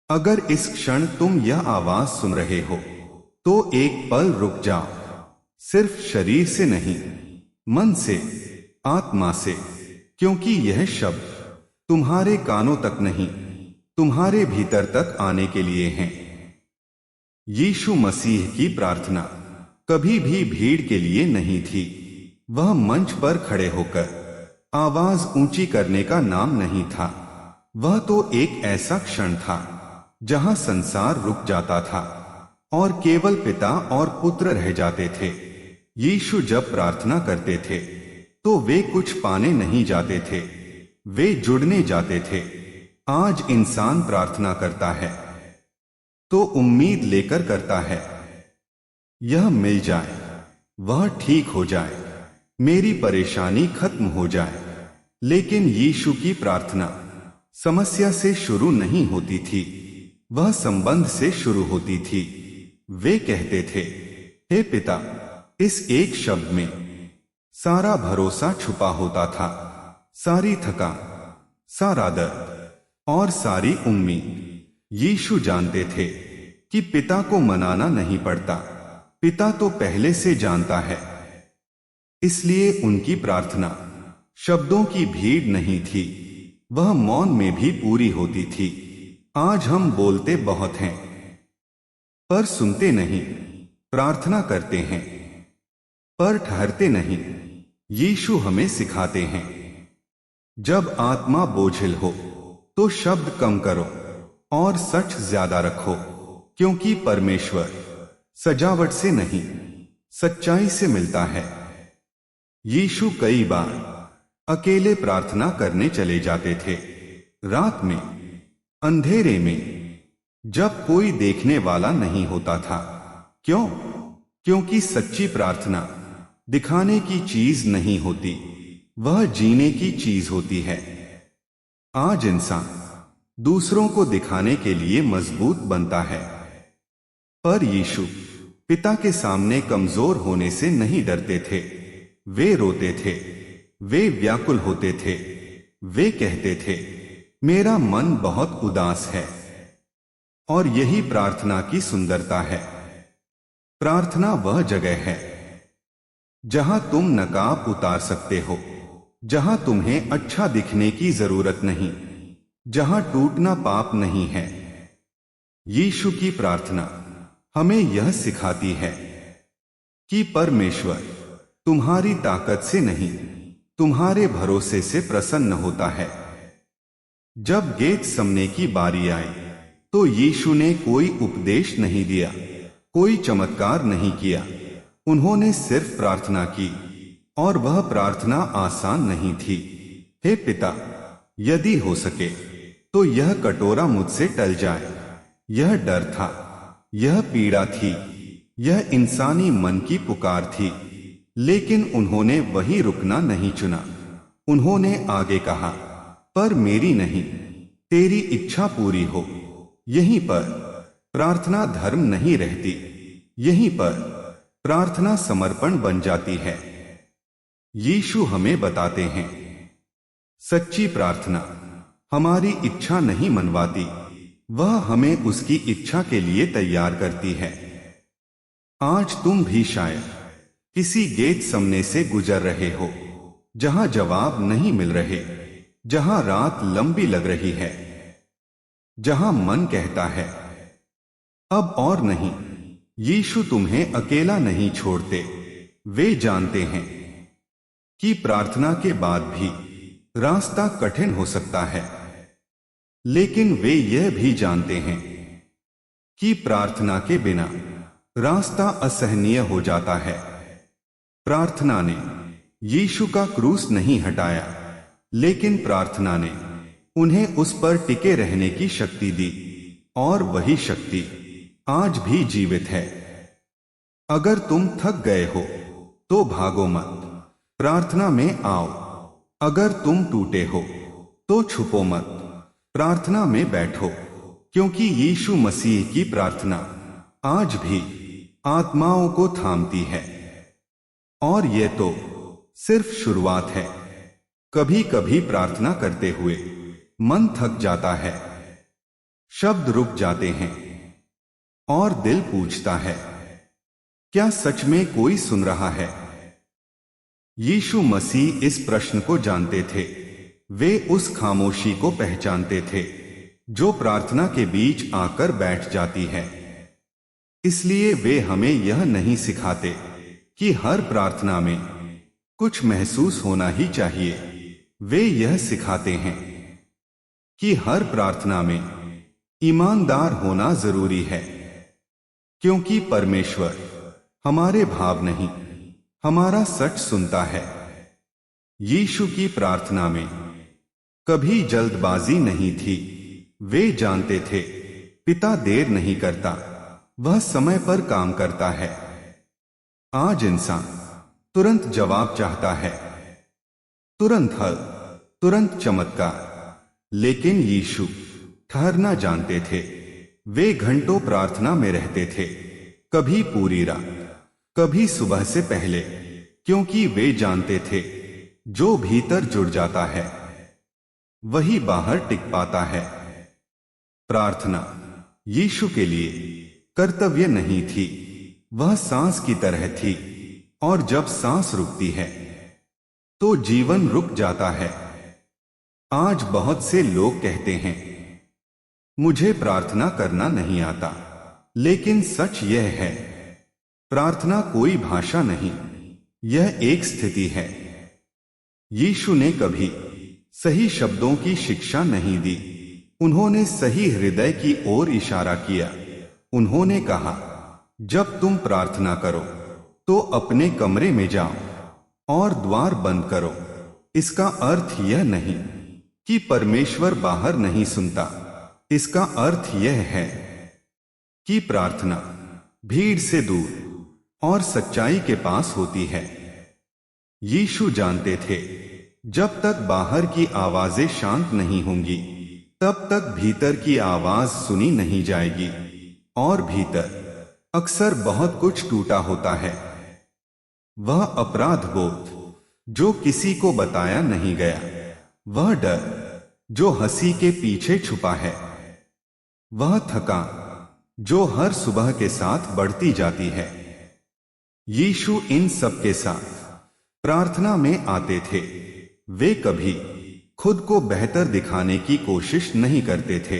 अगर इस क्षण तुम यह आवाज सुन रहे हो तो एक पल रुक जाओ। सिर्फ शरीर से नहीं, मन से, आत्मा से, क्योंकि यह शब्द तुम्हारे कानों तक नहीं, तुम्हारे भीतर तक आने के लिए हैं। यीशु मसीह की प्रार्थना कभी भी भीड़ के लिए नहीं थी। वह मंच पर खड़े होकर आवाज ऊंची करने का नाम नहीं था। वह तो एक ऐसा क्षण था जहां संसार रुक जाता था और केवल पिता और पुत्र रह जाते थे। यीशु जब प्रार्थना करते थे तो वे कुछ पाने नहीं जाते थे, वे जुड़ने जाते थे। आज इंसान प्रार्थना करता है तो उम्मीद लेकर करता है, यह मिल जाए, वह ठीक हो जाए, मेरी परेशानी खत्म हो जाए। लेकिन यीशु की प्रार्थना समस्या से शुरू नहीं होती थी, वह संबंध से शुरू होती थी। वे कहते थे, हे पिता, इस एक शब्द में सारा भरोसा छुपा होता था, सारी थकान, सारा दर्द और सारी उम्मीद। यीशु जानते थे कि पिता को मनाना नहीं पड़ता, पिता तो पहले से जानता है। इसलिए उनकी प्रार्थना शब्दों की भीड़ नहीं थी, वह मौन में भी पूरी होती थी। आज हम बोलते बहुत हैं पर सुनते नहीं, प्रार्थना करते हैं पर ठहरते नहीं। यीशु हमें सिखाते हैं, जब आत्मा बोझिल हो तो शब्द कम करो और सच ज्यादा रखो, क्योंकि परमेश्वर सजावट से नहीं, सच्चाई से मिलता है। यीशु कई बार अकेले प्रार्थना करने चले जाते थे, रात में, अंधेरे में, जब कोई देखने वाला नहीं होता था। क्यों? क्योंकि सच्ची प्रार्थना दिखाने की चीज नहीं होती, वह जीने की चीज होती है। आज इंसान दूसरों को दिखाने के लिए मजबूत बनता है, पर यीशु पिता के सामने कमजोर होने से नहीं डरते थे। वे रोते थे, वे व्याकुल होते थे, वे कहते थे, मेरा मन बहुत उदास है। और यही प्रार्थना की सुंदरता है। प्रार्थना वह जगह है जहां तुम नकाब उतार सकते हो, जहां तुम्हें अच्छा दिखने की जरूरत नहीं, जहां टूटना पाप नहीं है। यीशु की प्रार्थना हमें यह सिखाती है कि परमेश्वर तुम्हारी ताकत से नहीं, तुम्हारे भरोसे से प्रसन्न होता है। जब गेतसमने की बारी आई तो यीशु ने कोई उपदेश नहीं दिया, कोई चमत्कार नहीं किया। उन्होंने सिर्फ प्रार्थना की, और वह प्रार्थना आसान नहीं थी। हे पिता, यदि हो सके तो यह कटोरा मुझसे टल जाए। यह डर था, यह पीड़ा थी, यह इंसानी मन की पुकार थी। लेकिन उन्होंने वही रुकना नहीं चुना। उन्होंने आगे कहा, पर मेरी नहीं, तेरी इच्छा पूरी हो। यहीं पर प्रार्थना धर्म नहीं रहती, यहीं पर प्रार्थना समर्पण बन जाती है। यीशु हमें बताते हैं, सच्ची प्रार्थना हमारी इच्छा नहीं मनवाती, वह हमें उसकी इच्छा के लिए तैयार करती है। आज तुम भी शायद किसी गेतसमने से गुजर रहे हो, जहां जवाब नहीं मिल रहे, जहां रात लंबी लग रही है, जहां मन कहता है अब और नहीं। यीशु तुम्हें अकेला नहीं छोड़ते। वे जानते हैं कि प्रार्थना के बाद भी रास्ता कठिन हो सकता है, लेकिन वे यह भी जानते हैं कि प्रार्थना के बिना रास्ता असहनीय हो जाता है। प्रार्थना ने यीशु का क्रूस नहीं हटाया, लेकिन प्रार्थना ने उन्हें उस पर टिके रहने की शक्ति दी, और वही शक्ति आज भी जीवित है। अगर तुम थक गए हो तो भागो मत, प्रार्थना में आओ। अगर तुम टूटे हो तो छुपो मत, प्रार्थना में बैठो, क्योंकि यीशु मसीह की प्रार्थना आज भी आत्माओं को थामती है। और ये तो सिर्फ शुरुआत है। कभी कभी प्रार्थना करते हुए मन थक जाता है, शब्द रुक जाते हैं और दिल पूछता है, क्या सच में कोई सुन रहा है? यीशु मसीह इस प्रश्न को जानते थे। वे उस खामोशी को पहचानते थे जो प्रार्थना के बीच आकर बैठ जाती है। इसलिए वे हमें यह नहीं सिखाते कि हर प्रार्थना में कुछ महसूस होना ही चाहिए। वे यह सिखाते हैं कि हर प्रार्थना में ईमानदार होना जरूरी है, क्योंकि परमेश्वर हमारे भाव नहीं, हमारा सच सुनता है। यीशु की प्रार्थना में कभी जल्दबाजी नहीं थी। वे जानते थे, पिता देर नहीं करता, वह समय पर काम करता है। आज इंसान तुरंत जवाब चाहता है, तुरंत हल, तुरंत चमत्कार, लेकिन यीशु ठहरना जानते थे। वे घंटों प्रार्थना में रहते थे, कभी पूरी रात, कभी सुबह से पहले, क्योंकि वे जानते थे जो भीतर जुड़ जाता है वही बाहर टिक पाता है। प्रार्थना यीशु के लिए कर्तव्य नहीं थी, वह सांस की तरह थी, और जब सांस रुकती है तो जीवन रुक जाता है। आज बहुत से लोग कहते हैं, मुझे प्रार्थना करना नहीं आता, लेकिन सच यह है, प्रार्थना कोई भाषा नहीं, यह एक स्थिति है। यीशु ने कभी सही शब्दों की शिक्षा नहीं दी, उन्होंने सही हृदय की ओर इशारा किया। उन्होंने कहा, जब तुम प्रार्थना करो तो अपने कमरे में जाओ और द्वार बंद करो। इसका अर्थ यह नहीं कि परमेश्वर बाहर नहीं सुनता, इसका अर्थ यह है कि प्रार्थना भीड़ से दूर और सच्चाई के पास होती है। यीशु जानते थे, जब तक बाहर की आवाजें शांत नहीं होंगी तब तक भीतर की आवाज सुनी नहीं जाएगी, और भीतर अक्सर बहुत कुछ टूटा होता है। वह अपराध बोध जो किसी को बताया नहीं गया, वह डर जो हंसी के पीछे छुपा है, वह थकान जो हर सुबह के साथ बढ़ती जाती है। यीशु इन सब के साथ प्रार्थना में आते थे। वे कभी खुद को बेहतर दिखाने की कोशिश नहीं करते थे।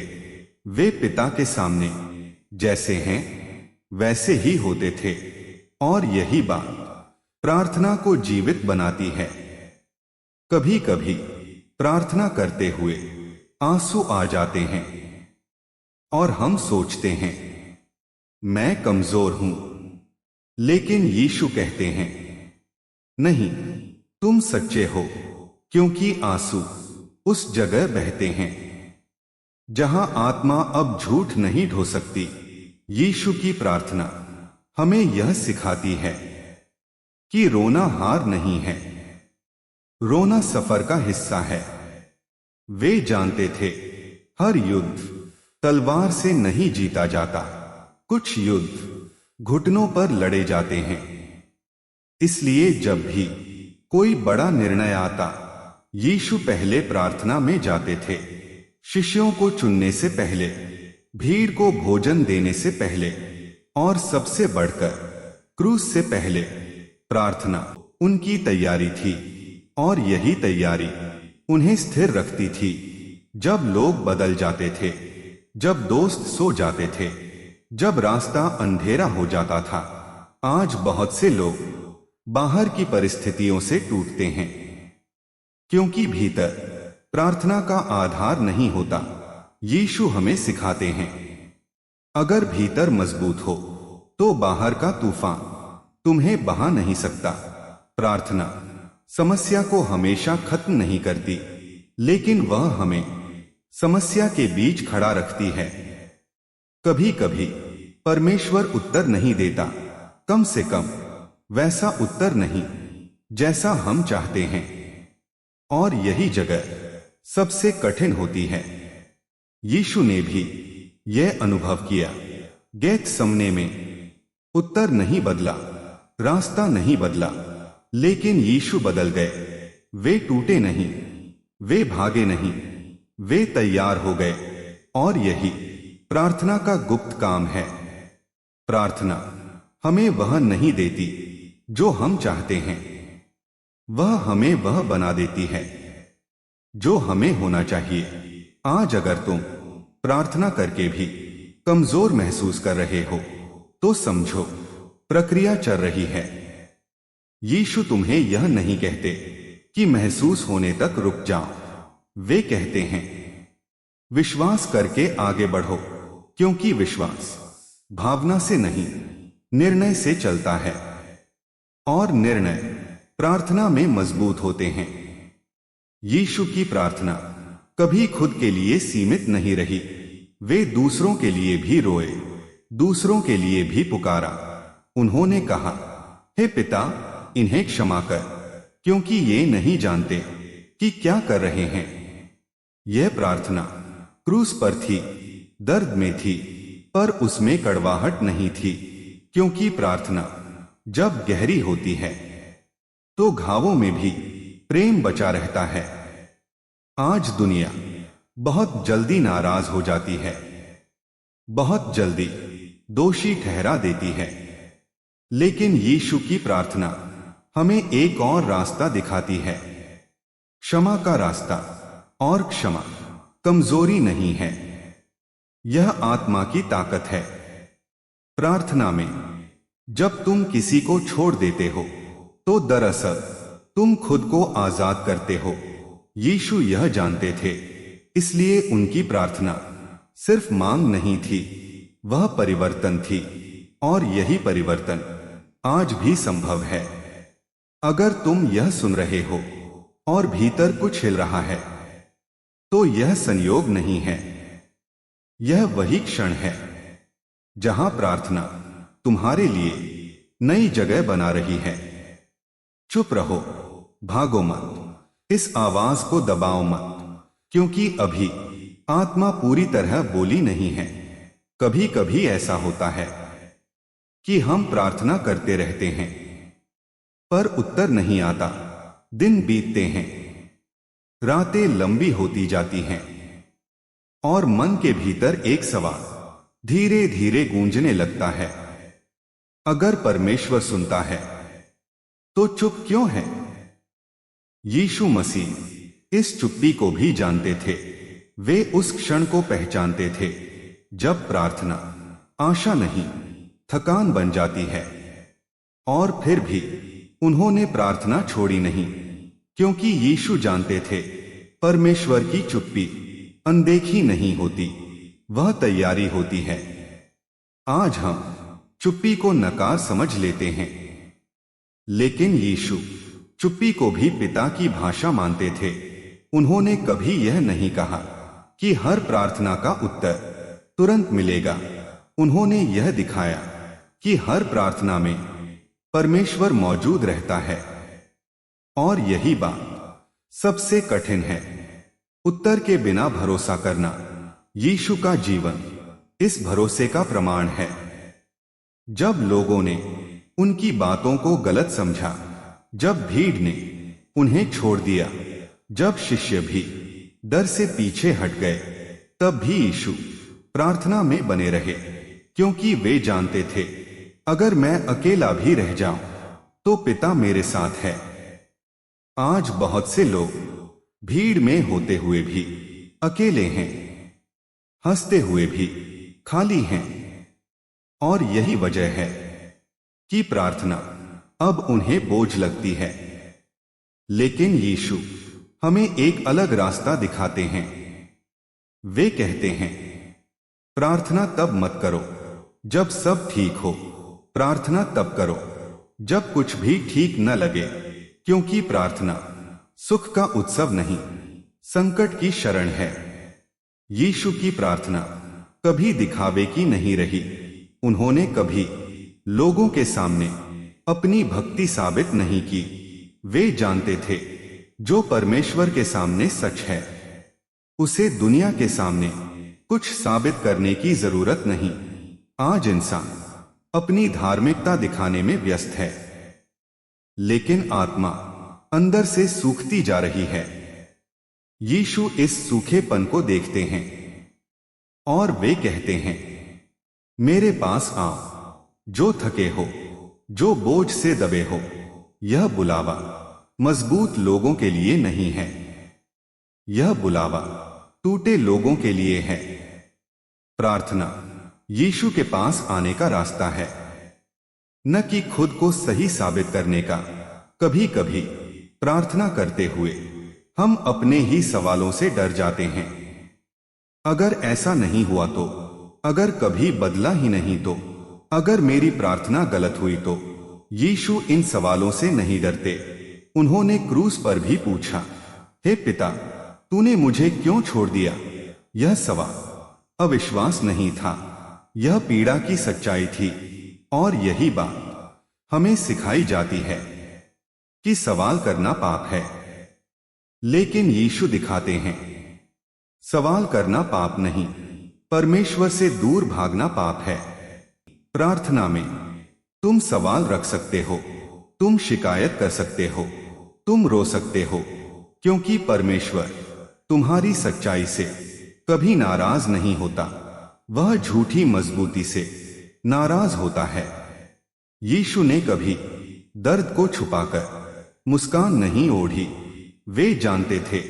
वे पिता के सामने जैसे हैं वैसे ही होते थे, और यही बात प्रार्थना को जीवित बनाती है। कभी कभी प्रार्थना करते हुए आंसू आ जाते हैं और हम सोचते हैं, मैं कमजोर हूं, लेकिन यीशु कहते हैं, नहीं, तुम सच्चे हो, क्योंकि आंसू उस जगह बहते हैं जहां आत्मा अब झूठ नहीं ढो सकती। यीशु की प्रार्थना हमें यह सिखाती है कि रोना हार नहीं है, रोना सफर का हिस्सा है। वे जानते थे, हर युद्ध तलवार से नहीं जीता जाता, कुछ युद्ध घुटनों पर लड़े जाते हैं। इसलिए जब भी कोई बड़ा निर्णय आता, यीशु पहले प्रार्थना में जाते थे। शिष्यों को चुनने से पहले, भीड़ को भोजन देने से पहले, और सबसे बढ़कर क्रूस से पहले प्रार्थना उनकी तैयारी थी। और यही तैयारी उन्हें स्थिर रखती थी। जब लोग बदल जाते थे, जब दोस्त सो जाते थे, जब रास्ता अंधेरा हो जाता था, आज बहुत से लोग बाहर की परिस्थितियों से टूटते हैं, क्योंकि भीतर प्रार्थना का आधार नहीं होता। यीशु हमें सिखाते हैं, अगर भीतर मजबूत हो तो बाहर का तूफान तुम्हें बहा नहीं सकता। प्रार्थना समस्या को हमेशा खत्म नहीं करती, लेकिन वह हमें समस्या के बीच खड़ा रखती है। कभी कभी परमेश्वर उत्तर नहीं देता, कम से कम वैसा उत्तर नहीं जैसा हम चाहते हैं, और यही जगह सबसे कठिन होती है। यीशु ने भी यह अनुभव किया। गेत्समने में उत्तर नहीं बदला, रास्ता नहीं बदला, लेकिन यीशु बदल गए। वे टूटे नहीं, वे भागे नहीं, वे तैयार हो गए। और यही प्रार्थना का गुप्त काम है। प्रार्थना हमें वह नहीं देती जो हम चाहते हैं, वह हमें वह बना देती है जो हमें होना चाहिए। आज अगर तुम प्रार्थना करके भी कमजोर महसूस कर रहे हो तो समझो प्रक्रिया चल रही है। यीशु तुम्हें यह नहीं कहते कि महसूस होने तक रुक जाओ। वे कहते हैं विश्वास करके आगे बढ़ो, क्योंकि विश्वास भावना से नहीं निर्णय से चलता है, और निर्णय प्रार्थना में मजबूत होते हैं। यीशु की प्रार्थना कभी खुद के लिए सीमित नहीं रही। वे दूसरों के लिए भी रोए, दूसरों के लिए भी पुकारा। उन्होंने कहा, हे पिता, इन्हें क्षमा कर, क्योंकि ये नहीं जानते कि क्या कर रहे हैं। यह प्रार्थना क्रूस पर थी, दर्द में थी, पर उसमें कड़वाहट नहीं थी, क्योंकि प्रार्थना जब गहरी होती है तो घावों में भी प्रेम बचा रहता है। आज दुनिया बहुत जल्दी नाराज हो जाती है, बहुत जल्दी दोषी ठहरा देती है, लेकिन यीशु की प्रार्थना हमें एक और रास्ता दिखाती है, क्षमा का रास्ता। और क्षमा कमजोरी नहीं है, यह आत्मा की ताकत है। प्रार्थना में जब तुम किसी को छोड़ देते हो तो दरअसल तुम खुद को आजाद करते हो। यीशु यह जानते थे, इसलिए उनकी प्रार्थना सिर्फ मांग नहीं थी, वह परिवर्तन थी। और यही परिवर्तन आज भी संभव है। अगर तुम यह सुन रहे हो और भीतर कुछ हिल रहा है, तो यह संयोग नहीं है, यह वही क्षण है जहां प्रार्थना तुम्हारे लिए नई जगह बना रही है। चुप रहो, भागो मत, इस आवाज को दबाओ मत, क्योंकि अभी आत्मा पूरी तरह बोली नहीं है। कभी कभी ऐसा होता है कि हम प्रार्थना करते रहते हैं, पर उत्तर नहीं आता। दिन बीतते हैं, रातें लंबी होती जाती हैं, और मन के भीतर एक सवाल धीरे धीरे गूंजने लगता है, अगर परमेश्वर सुनता है तो चुप क्यों है? यीशु मसीह इस चुप्पी को भी जानते थे। वे उस क्षण को पहचानते थे जब प्रार्थना आशा नहीं, थकान बन जाती है। और फिर भी उन्होंने प्रार्थना छोड़ी नहीं, क्योंकि यीशु जानते थे परमेश्वर की चुप्पी अनदेखी नहीं होती, वह तैयारी होती है। आज हम चुप्पी को नकार समझ लेते हैं, लेकिन यीशु चुप्पी को भी पिता की भाषा मानते थे। उन्होंने कभी यह नहीं कहा कि हर प्रार्थना का उत्तर तुरंत मिलेगा। उन्होंने यह दिखाया कि हर प्रार्थना में परमेश्वर मौजूद रहता है। और यही बात सबसे कठिन है, उत्तर के बिना भरोसा करना। यीशु का जीवन इस भरोसे का प्रमाण है। जब लोगों ने उनकी बातों को गलत समझा, जब भीड़ ने उन्हें छोड़ दिया, जब शिष्य भी डर से पीछे हट गए, तब भी यीशु प्रार्थना में बने रहे, क्योंकि वे जानते थे अगर मैं अकेला भी रह जाऊं तो पिता मेरे साथ है। आज बहुत से लोग भीड़ में होते हुए भी अकेले हैं, हंसते हुए भी खाली हैं, और यही वजह है कि प्रार्थना अब उन्हें बोझ लगती है। लेकिन यीशु हमें एक अलग रास्ता दिखाते हैं। वे कहते हैं, प्रार्थना तब मत करो जब सब ठीक हो, प्रार्थना तब करो जब कुछ भी ठीक न लगे, क्योंकि प्रार्थना सुख का उत्सव नहीं, संकट की शरण है। यीशु की प्रार्थना कभी दिखावे की नहीं रही। उन्होंने कभी लोगों के सामने अपनी भक्ति साबित नहीं की। वे जानते थे जो परमेश्वर के सामने सच है, उसे दुनिया के सामने कुछ साबित करने की जरूरत नहीं। आज इंसान अपनी धार्मिकता दिखाने में व्यस्त है, लेकिन आत्मा अंदर से सूखती जा रही है। यीशु इस सूखेपन को देखते हैं। और वे कहते हैं, मेरे पास आओ, जो थके हो, जो बोझ से दबे हो। यह बुलावा मजबूत लोगों के लिए नहीं है, यह बुलावा टूटे लोगों के लिए है। प्रार्थना यीशु के पास आने का रास्ता है, न कि खुद को सही साबित करने का। कभी कभी प्रार्थना करते हुए हम अपने ही सवालों से डर जाते हैं। अगर ऐसा नहीं हुआ तो, अगर कभी बदला ही नहीं तो, अगर मेरी प्रार्थना गलत हुई तो। यीशु इन सवालों से नहीं डरते। उन्होंने क्रूस पर भी पूछा, हे पिता, तूने मुझे क्यों छोड़ दिया? यह सवाल अविश्वास नहीं था, यह पीड़ा की सच्चाई थी। और यही बात हमें सिखाई जाती है कि सवाल करना पाप है, लेकिन यीशु दिखाते हैं सवाल करना पाप नहीं, परमेश्वर से दूर भागना पाप है। प्रार्थना में तुम सवाल रख सकते हो, तुम शिकायत कर सकते हो, तुम रो सकते हो, क्योंकि परमेश्वर तुम्हारी सच्चाई से कभी नाराज नहीं होता। वह झूठी मजबूती से नाराज होता है। यीशु ने कभी दर्द को छुपाकर मुस्कान नहीं ओढ़ी। वे जानते थे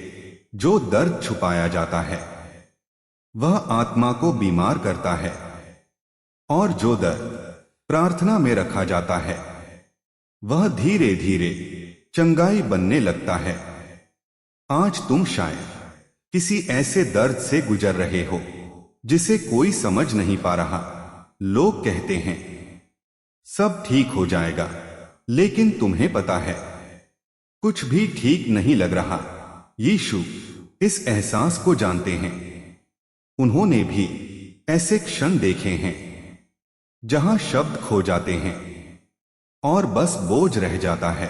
जो दर्द छुपाया जाता है वह आत्मा को बीमार करता है, और जो दर्द प्रार्थना में रखा जाता है वह धीरे धीरे चंगाई बनने लगता है। आज तुम शायद किसी ऐसे दर्द से गुजर रहे हो जिसे कोई समझ नहीं पा रहा। लोग कहते हैं सब ठीक हो जाएगा, लेकिन तुम्हें पता है कुछ भी ठीक नहीं लग रहा। यीशु इस एहसास को जानते हैं। उन्होंने भी ऐसे क्षण देखे हैं जहां शब्द खो जाते हैं और बस बोझ रह जाता है,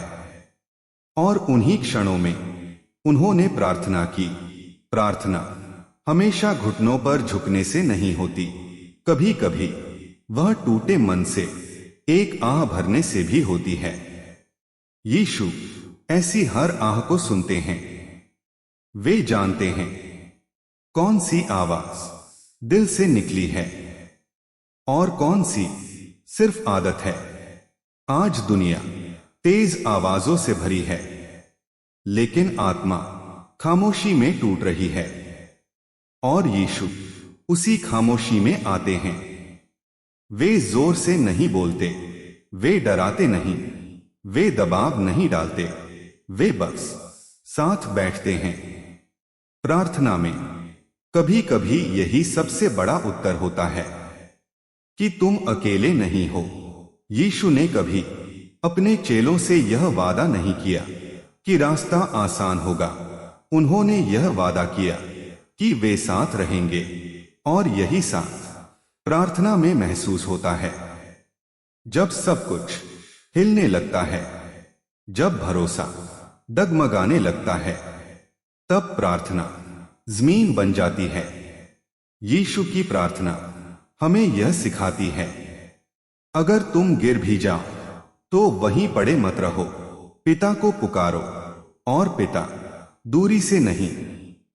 और उन्हीं क्षणों में उन्होंने प्रार्थना की। प्रार्थना हमेशा घुटनों पर झुकने से नहीं होती, कभी कभी वह टूटे मन से एक आह भरने से भी होती है। यीशु ऐसी हर आह को सुनते हैं। वे जानते हैं कौन सी आवाज दिल से निकली है और कौन सी सिर्फ आदत है। आज दुनिया तेज आवाजों से भरी है, लेकिन आत्मा खामोशी में टूट रही है, और यीशु उसी खामोशी में आते हैं। वे जोर से नहीं बोलते, वे डराते नहीं, वे दबाव नहीं डालते, वे बस साथ बैठते हैं। प्रार्थना में कभी कभी यही सबसे बड़ा उत्तर होता है कि तुम अकेले नहीं हो। यीशु ने कभी अपने चेलों से यह वादा नहीं किया कि रास्ता आसान होगा। उन्होंने यह वादा किया कि वे साथ रहेंगे, और यही साथ प्रार्थना में महसूस होता है। जब सब कुछ हिलने लगता है, जब भरोसा डगमगाने लगता है, तब प्रार्थना जमीन बन जाती है। यीशु की प्रार्थना हमें यह सिखाती है, अगर तुम गिर भी जाओ तो वहीं पड़े मत रहो, पिता को पुकारो, और पिता दूरी से नहीं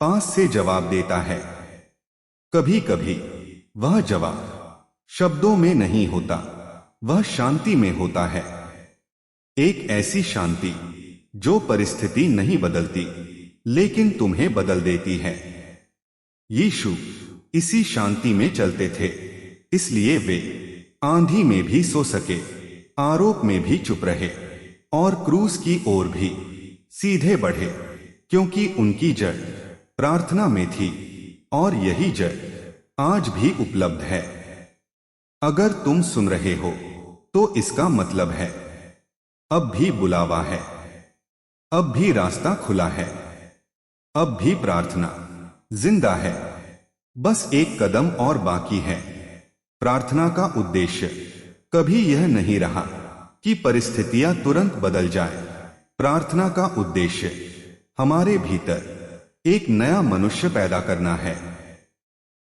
पास से जवाब देता है। कभी कभी वह जवाब शब्दों में नहीं होता, वह शांति में होता है। एक ऐसी शांति जो परिस्थिति नहीं बदलती, लेकिन तुम्हें बदल देती है। यीशु इसी शांति में चलते थे, इसलिए वे आंधी में भी सो सके, आरोप में भी चुप रहे, और क्रूस की ओर भी सीधे बढ़े, क्योंकि उनकी जड़ प्रार्थना में थी, और यही जड़ आज भी उपलब्ध है। अगर तुम सुन रहे हो तो इसका मतलब है अब भी बुलावा है, अब भी रास्ता खुला है, अब भी प्रार्थना जिंदा है। बस एक कदम और बाकी है। प्रार्थना का उद्देश्य कभी यह नहीं रहा कि परिस्थितियां तुरंत बदल जाए। प्रार्थना का उद्देश्य हमारे भीतर एक नया मनुष्य पैदा करना है।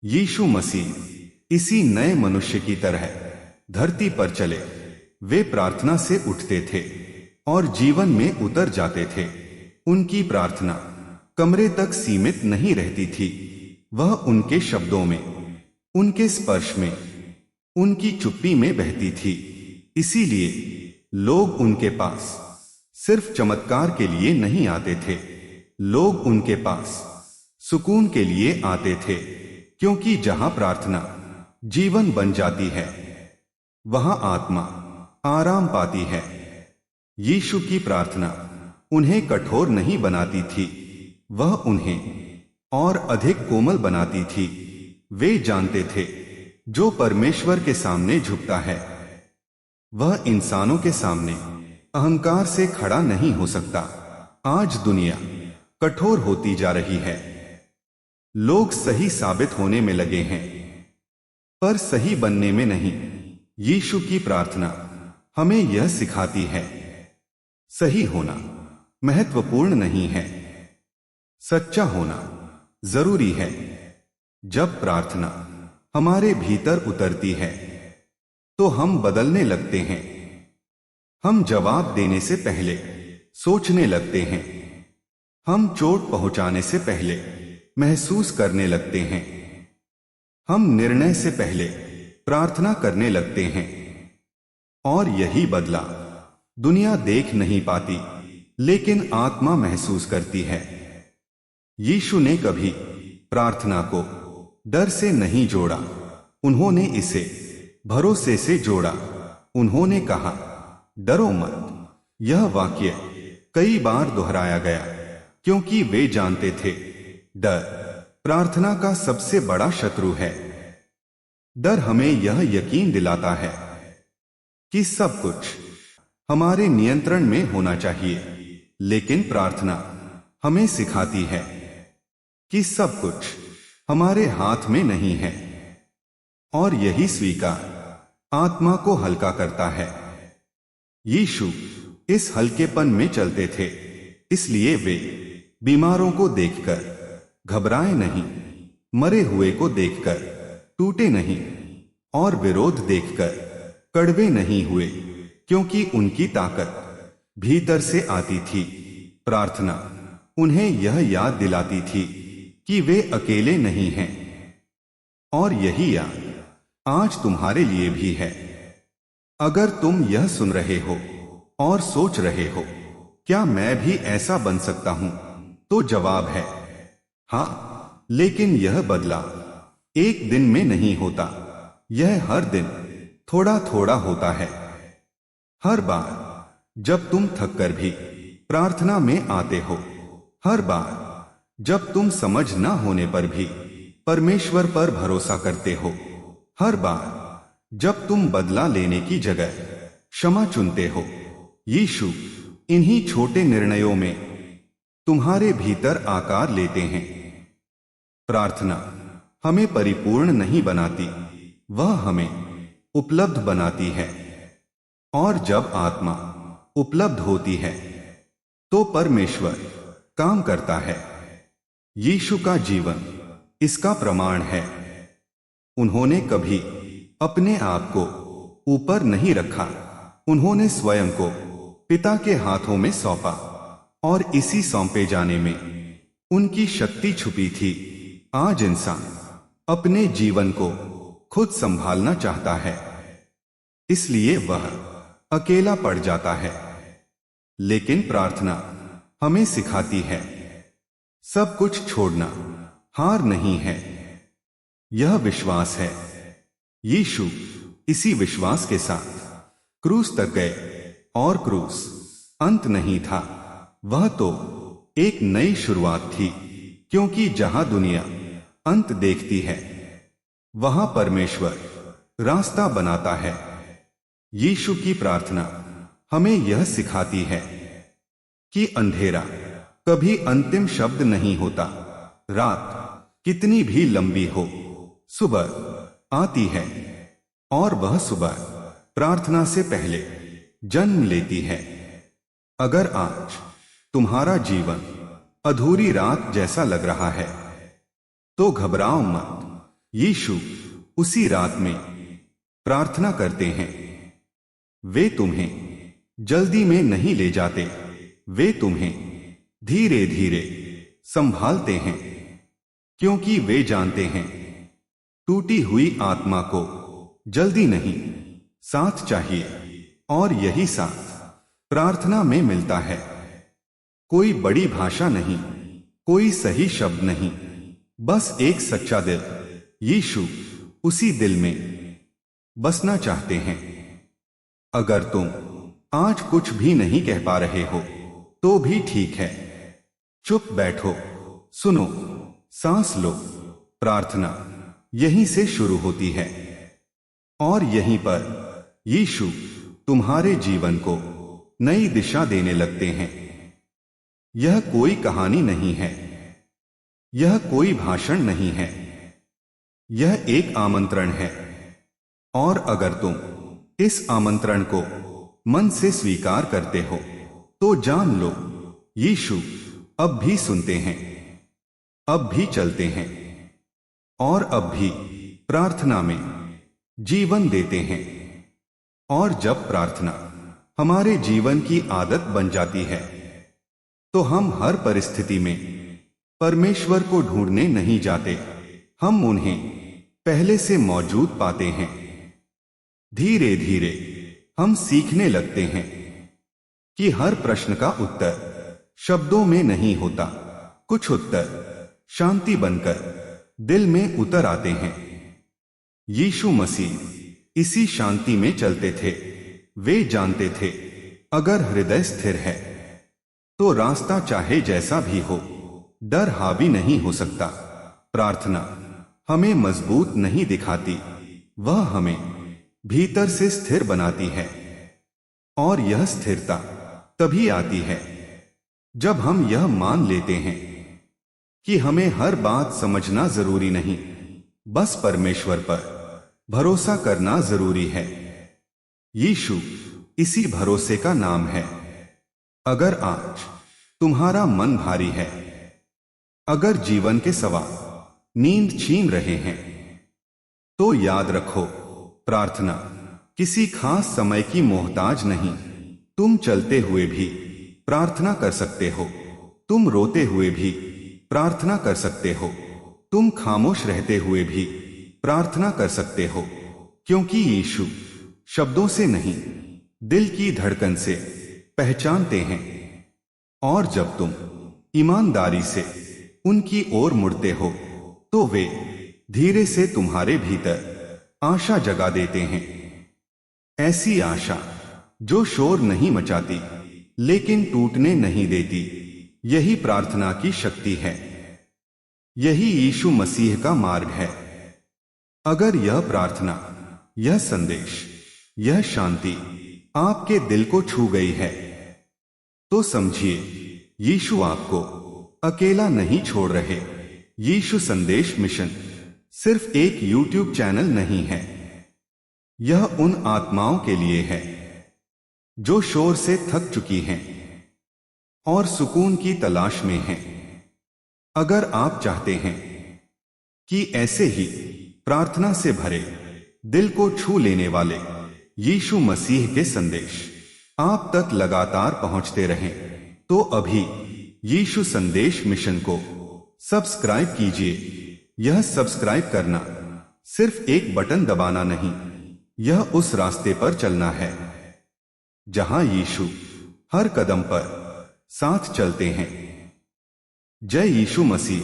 यीशु मसीह इसी नए मनुष्य की तरह धरती पर चले। वे प्रार्थना से उठते थे और जीवन में उतर जाते थे। उनकी प्रार्थना कमरे तक सीमित नहीं रहती थी, वह उनके शब्दों में, उनके स्पर्श में, उनकी चुप्पी में बहती थी। इसीलिए लोग उनके पास सिर्फ चमत्कार के लिए नहीं आते थे, लोग उनके पास सुकून के लिए आते थे, क्योंकि जहां प्रार्थना जीवन बन जाती है, वहां आत्मा आराम पाती है। यीशु की प्रार्थना उन्हें कठोर नहीं बनाती थी, वह उन्हें और अधिक कोमल बनाती थी। वे जानते थे, जो परमेश्वर के सामने झुकता है, वह इंसानों के सामने अहंकार से खड़ा नहीं हो सकता। आज दुनिया कठोर होती जा रही है, लोग सही साबित होने में लगे हैं, पर सही बनने में नहीं। यीशु की प्रार्थना हमें यह सिखाती है, सही होना महत्वपूर्ण नहीं है, सच्चा होना जरूरी है। जब प्रार्थना हमारे भीतर उतरती है, तो हम बदलने लगते हैं। हम जवाब देने से पहले सोचने लगते हैं, हम चोट पहुंचाने से पहले महसूस करने लगते हैं, हम निर्णय से पहले प्रार्थना करने लगते हैं। और यही बदला दुनिया देख नहीं पाती, लेकिन आत्मा महसूस करती है। यीशु ने कभी प्रार्थना को डर से नहीं जोड़ा, उन्होंने इसे भरोसे से जोड़ा। उन्होंने कहा, डरो मत। यह वाक्य कई बार दोहराया गया, क्योंकि वे जानते थे, डर प्रार्थना का सबसे बड़ा शत्रु है। डर हमें यह यकीन दिलाता है कि सब कुछ हमारे नियंत्रण में होना चाहिए, लेकिन प्रार्थना हमें सिखाती है कि सब कुछ हमारे हाथ में नहीं है। और यही स्वीकार आत्मा को हल्का करता है। यीशु इस हल्केपन में चलते थे, इसलिए वे बीमारों को देखकर घबराए नहीं, मरे हुए को देखकर टूटे नहीं, और विरोध देखकर कड़वे नहीं हुए, क्योंकि उनकी ताकत भीतर से आती थी। प्रार्थना उन्हें यह याद दिलाती थी कि वे अकेले नहीं हैं। और यही याद आज तुम्हारे लिए भी है। अगर तुम यह सुन रहे हो और सोच रहे हो, क्या मैं भी ऐसा बन सकता हूं, तो जवाब है हां, लेकिन यह बदला एक दिन में नहीं होता। यह हर दिन थोड़ा थोड़ा होता है। हर बार जब तुम थककर भी प्रार्थना में आते हो, हर बार जब तुम समझ न होने पर भी परमेश्वर पर भरोसा करते हो, हर बार जब तुम बदला लेने की जगह क्षमा चुनते हो, यीशु इन्हीं छोटे निर्णयों में तुम्हारे भीतर आकार लेते हैं। प्रार्थना हमें परिपूर्ण नहीं बनाती, वह हमें उपलब्ध बनाती है। और जब आत्मा उपलब्ध होती है, तो परमेश्वर काम करता है। यीशु का जीवन इसका प्रमाण है। उन्होंने कभी अपने आप को ऊपर नहीं रखा, उन्होंने स्वयं को पिता के हाथों में सौंपा, और इसी सौंपे जाने में उनकी शक्ति छुपी थी। आज इंसान अपने जीवन को खुद संभालना चाहता है, इसलिए वह अकेला पड़ जाता है। लेकिन प्रार्थना हमें सिखाती है, सब कुछ छोड़ना हार नहीं है, यह विश्वास है। यीशु इसी विश्वास के साथ क्रूस तक गए, और क्रूस अंत नहीं था, वह तो एक नई शुरुआत थी। क्योंकि जहां दुनिया अंत देखती है, वहां परमेश्वर रास्ता बनाता है। यीशु की प्रार्थना हमें यह सिखाती है कि अंधेरा कभी अंतिम शब्द नहीं होता। रात कितनी भी लंबी हो, सुबह आती है, और वह सुबह प्रार्थना से पहले जन्म लेती है। अगर आज तुम्हारा जीवन अधूरी रात जैसा लग रहा है, तो घबराओ मत। यीशु उसी रात में प्रार्थना करते हैं। वे तुम्हें जल्दी में नहीं ले जाते, वे तुम्हें धीरे धीरे संभालते हैं, क्योंकि वे जानते हैं टूटी हुई आत्मा को जल्दी नहीं, साथ चाहिए, और यही साथ प्रार्थना में मिलता है। कोई बड़ी भाषा नहीं, कोई सही शब्द नहीं, बस एक सच्चा दिल। यीशु उसी दिल में बसना चाहते हैं। अगर तुम आज कुछ भी नहीं कह पा रहे हो तो भी ठीक है। चुप बैठो, सुनो, सांस लो। प्रार्थना यहीं से शुरू होती है, और यहीं पर यीशु तुम्हारे जीवन को नई दिशा देने लगते हैं। यह कोई कहानी नहीं है, यह कोई भाषण नहीं है, यह एक आमंत्रण है। और अगर तुम इस आमंत्रण को मन से स्वीकार करते हो तो जान लो, यीशु अब भी सुनते हैं, अब भी चलते हैं, और अब भी प्रार्थना में जीवन देते हैं। और जब प्रार्थना हमारे जीवन की आदत बन जाती है तो हम हर परिस्थिति में परमेश्वर को ढूंढने नहीं जाते, हम उन्हें पहले से मौजूद पाते हैं। धीरे धीरे हम सीखने लगते हैं कि हर प्रश्न का उत्तर शब्दों में नहीं होता, कुछ उत्तर शांति बनकर दिल में उतर आते हैं। यीशु मसीह इसी शांति में चलते थे। वे जानते थे, अगर हृदय स्थिर है तो रास्ता चाहे जैसा भी हो, डर हावी नहीं हो सकता। प्रार्थना हमें मजबूत नहीं दिखाती, वह हमें भीतर से स्थिर बनाती है। और यह स्थिरता तभी आती है जब हम यह मान लेते हैं कि हमें हर बात समझना जरूरी नहीं, बस परमेश्वर पर भरोसा करना जरूरी है। यीशु इसी भरोसे का नाम है। अगर आज तुम्हारा मन भारी है, अगर जीवन के सवाल नींद छीन रहे हैं, तो याद रखो, प्रार्थना किसी खास समय की मोहताज नहीं। तुम चलते हुए भी प्रार्थना कर सकते हो, तुम रोते हुए भी प्रार्थना कर सकते हो, तुम खामोश रहते हुए भी प्रार्थना कर सकते हो, क्योंकि यीशु शब्दों से नहीं, दिल की धड़कन से पहचानते हैं। और जब तुम ईमानदारी से उनकी ओर मुड़ते हो तो वे धीरे से तुम्हारे भीतर आशा जगा देते हैं। ऐसी आशा जो शोर नहीं मचाती लेकिन टूटने नहीं देती। यही प्रार्थना की शक्ति है, यही यीशु मसीह का मार्ग है। अगर यह प्रार्थना, यह संदेश, यह शांति आपके दिल को छू गई है तो समझिए, यीशु आपको अकेला नहीं छोड़ रहे। यीशु संदेश मिशन सिर्फ एक YouTube चैनल नहीं है, यह उन आत्माओं के लिए है जो शोर से थक चुकी हैं और सुकून की तलाश में हैं। अगर आप चाहते हैं कि ऐसे ही प्रार्थना से भरे, दिल को छू लेने वाले यीशु मसीह के संदेश आप तक लगातार पहुंचते रहें, तो अभी यीशु संदेश मिशन को सब्सक्राइब कीजिए। यह सब्सक्राइब करना सिर्फ एक बटन दबाना नहीं, यह उस रास्ते पर चलना है जहां यीशु हर कदम पर साथ चलते हैं। जय यीशु मसीह।